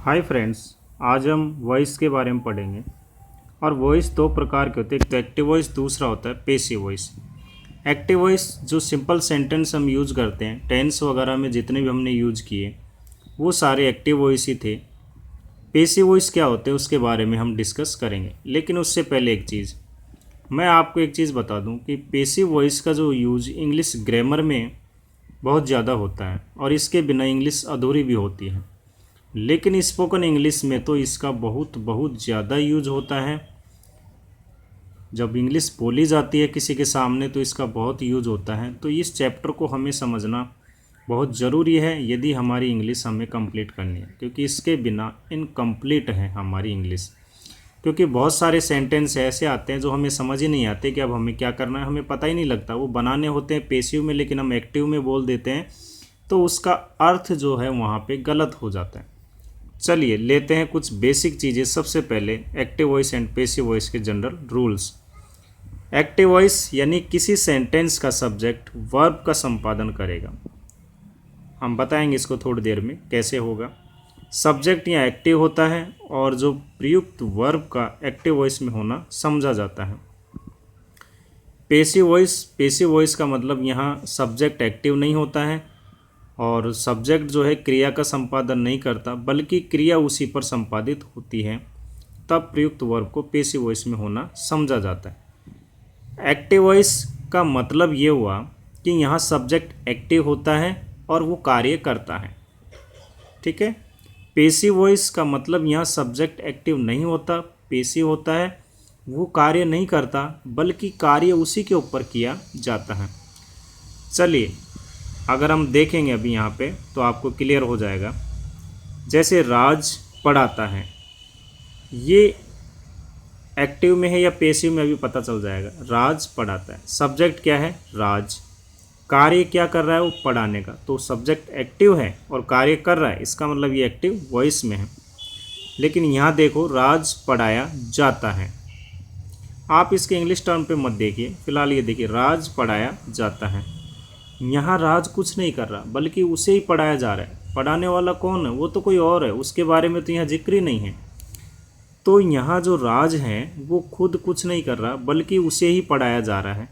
Hi friends, आज हम voice के बारे में पढ़ेंगे। और वॉइस दो प्रकार के होते हैं, एक तो एक्टिव वॉइस, दूसरा होता है पैसिव वॉइस। एक्टिव वॉइस जो सिंपल सेंटेंस हम यूज़ करते हैं, टेंस वगैरह में जितने भी हमने यूज़ किए वो सारे एक्टिव वॉइस ही थे। पैसिव वॉइस क्या होते हैं उसके बारे में हम डिस्कस करेंगे, लेकिन उससे पहले एक चीज़ मैं आपको एक चीज़ बता दूं कि पैसिव वॉइस का जो यूज इंग्लिश ग्रामर में बहुत ज़्यादा होता है और इसके बिना इंग्लिश अधूरी भी होती है। लेकिन स्पोकन इंग्लिश में तो इसका बहुत बहुत ज़्यादा यूज होता है। जब इंग्लिश बोली जाती है किसी के सामने तो इसका बहुत यूज होता है। तो इस चैप्टर को हमें समझना बहुत ज़रूरी है यदि हमारी इंग्लिश हमें कंप्लीट करनी है, क्योंकि इसके बिना इनकम्प्लीट है हमारी इंग्लिश। क्योंकि बहुत सारे सेंटेंस ऐसे आते हैं जो हमें समझ ही नहीं आते कि अब हमें क्या करना है, हमें पता ही नहीं लगता। वो बनाने होते हैं पैसिव में, लेकिन हम एक्टिव में बोल देते हैं तो उसका अर्थ जो है वहाँ पे गलत हो जाता है। चलिए लेते हैं कुछ बेसिक चीज़ें। सबसे पहले active voice and passive voice के जनरल रूल्स। एक्टिव वॉइस यानी किसी सेंटेंस का सब्जेक्ट वर्ब का संपादन करेगा। हम बताएंगे इसको थोड़ी देर में कैसे होगा। सब्जेक्ट यहाँ एक्टिव होता है और जो प्रयुक्त वर्ब का एक्टिव वॉइस में होना समझा जाता है। पैसिव वॉइस का मतलब यहाँ सब्जेक्ट एक्टिव नहीं होता है और सब्जेक्ट जो है क्रिया का संपादन नहीं करता, बल्कि क्रिया उसी पर संपादित होती है, तब प्रयुक्त वर्ब को पैसिव वॉइस में होना समझा जाता है। एक्टिव वॉइस का मतलब ये हुआ कि यहाँ सब्जेक्ट एक्टिव होता है और वो कार्य करता है। ठीक है। पैसिव वॉइस का मतलब यहाँ सब्जेक्ट एक्टिव नहीं होता, पैसिव होता है, वो कार्य नहीं करता, बल्कि कार्य उसी के ऊपर किया जाता है। चलिए अगर हम देखेंगे अभी यहाँ पे तो आपको क्लियर हो जाएगा। जैसे राज पढ़ाता है, ये एक्टिव में है या पैसिव में अभी पता चल जाएगा। राज पढ़ाता है, सब्जेक्ट क्या है? राज। कार्य क्या कर रहा है? वो पढ़ाने का। तो सब्जेक्ट एक्टिव है और कार्य कर रहा है, इसका मतलब ये एक्टिव वॉइस में है। लेकिन यहाँ देखो, राज पढ़ाया जाता है। आप इसके इंग्लिश टर्म पे मत देखिए, फिलहाल ये देखिए, राज पढ़ाया जाता है। यहाँ राज कुछ नहीं कर रहा, बल्कि उसे ही पढ़ाया जा रहा है। पढ़ाने वाला कौन है? वो तो कोई और है, उसके बारे में तो यहाँ जिक्र ही नहीं है। तो यहाँ जो राज है वो खुद कुछ नहीं कर रहा, बल्कि उसे ही पढ़ाया जा रहा है।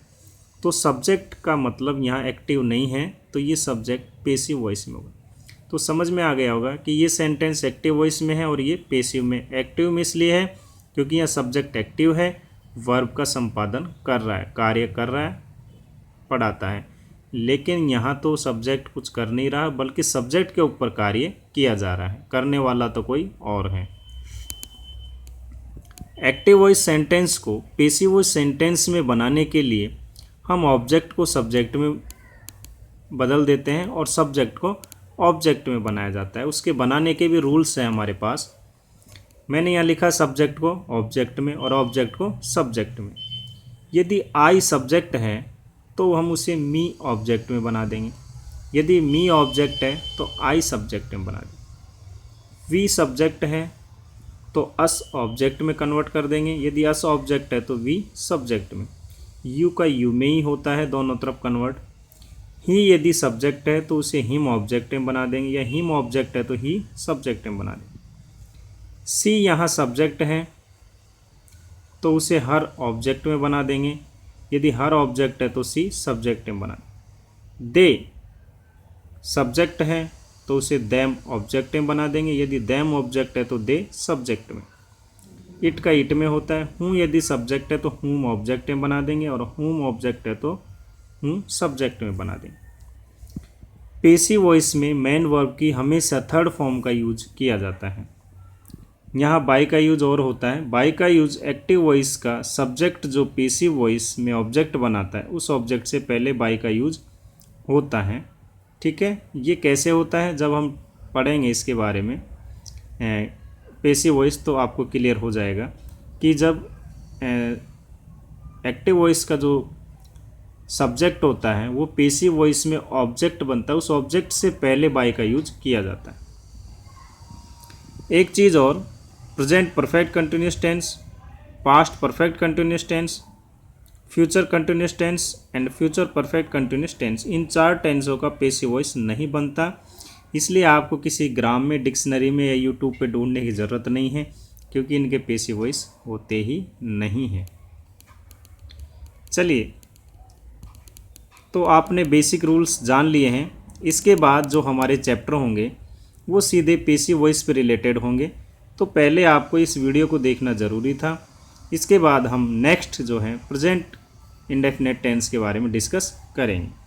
तो सब्जेक्ट का मतलब यहाँ एक्टिव नहीं है, तो ये सब्जेक्ट पैसिव वॉइस में होगा। तो समझ में आ गया होगा कि ये सेंटेंस एक्टिव वॉइस में है और ये पैसिव में। एक्टिव में इसलिए है क्योंकि यहाँ सब्जेक्ट एक्टिव है, वर्ब का संपादन कर रहा है, कार्य कर रहा है, पढ़ाता है। लेकिन यहाँ तो सब्जेक्ट कुछ कर नहीं रहा, बल्कि सब्जेक्ट के ऊपर कार्य किया जा रहा है, करने वाला तो कोई और है। एक्टिव वॉइस सेंटेंस को पैसिव वॉइस सेंटेंस में बनाने के लिए हम ऑब्जेक्ट को सब्जेक्ट में बदल देते हैं और सब्जेक्ट को ऑब्जेक्ट में बनाया जाता है। उसके बनाने के भी रूल्स हैं हमारे पास। मैंने यहाँ लिखा सब्जेक्ट को ऑब्जेक्ट में और ऑब्जेक्ट को सब्जेक्ट में। यदि आई सब्जेक्ट है तो हम उसे मी ऑब्जेक्ट में बना देंगे। यदि मी ऑब्जेक्ट है तो आई सब्जेक्ट में बना देंगे। वी सब्जेक्ट है तो अस ऑब्जेक्ट में कन्वर्ट कर देंगे। यदि अस ऑब्जेक्ट है तो वी सब्जेक्ट में। यू का यू में ही होता है, दोनों तरफ कन्वर्ट। ही यदि सब्जेक्ट है तो उसे हिम ऑब्जेक्ट में बना देंगे, या हिम ऑब्जेक्ट है तो ही सब्जेक्ट में बना देंगे। सी यहाँ सब्जेक्ट है तो उसे हर ऑब्जेक्ट में बना देंगे। यदि हर ऑब्जेक्ट है तो सी सब्जेक्ट में बना देंगे। दे सब्जेक्ट है तो उसे दैम ऑब्जेक्ट में बना देंगे। यदि दैम ऑब्जेक्ट है तो दे सब्जेक्ट में। इट का इट में होता है। हूँ यदि सब्जेक्ट है तो हूम ऑब्जेक्ट में बना देंगे, और हूम ऑब्जेक्ट है तो हूँ सब्जेक्ट में बना देंगे। पैसिव वॉइस में मेन वर्ब की हमेशा थर्ड फॉर्म का यूज किया जाता है। यहाँ बाय का यूज और होता है। बाय का यूज एक्टिव वॉइस का सब्जेक्ट जो पैसिव वॉइस में ऑब्जेक्ट बनाता है, उस ऑब्जेक्ट से पहले बाय का यूज होता है। ठीक है। ये कैसे होता है जब हम पढ़ेंगे इसके बारे में पैसिव वॉइस, तो आपको क्लियर हो जाएगा कि जब एक्टिव वॉइस का जो सब्जेक्ट होता है वो पैसिव वॉइस में ऑब्जेक्ट बनता है, उस ऑब्जेक्ट से पहले बाय का यूज किया जाता है। एक चीज़ और, present perfect continuous tense, past perfect continuous tense, future continuous tense and future perfect continuous tense, इन चार टेंसों का पैसिव वॉइस नहीं बनता। इसलिए आपको किसी ग्राम डिक्शनरी में या यूट्यूब पे ढूंढने की ज़रूरत नहीं है, क्योंकि इनके पैसिव वॉइस होते ही नहीं हैं। चलिए, तो आपने बेसिक रूल्स जान लिए हैं। इसके बाद जो हमारे चैप्टर होंगे वो सीधे पैसिव वॉइस पे रिलेटेड होंगे, तो पहले आपको इस वीडियो को देखना ज़रूरी था। इसके बाद हम नेक्स्ट जो है प्रेजेंट इंडेफिनेट टेंस के बारे में डिस्कस करेंगे।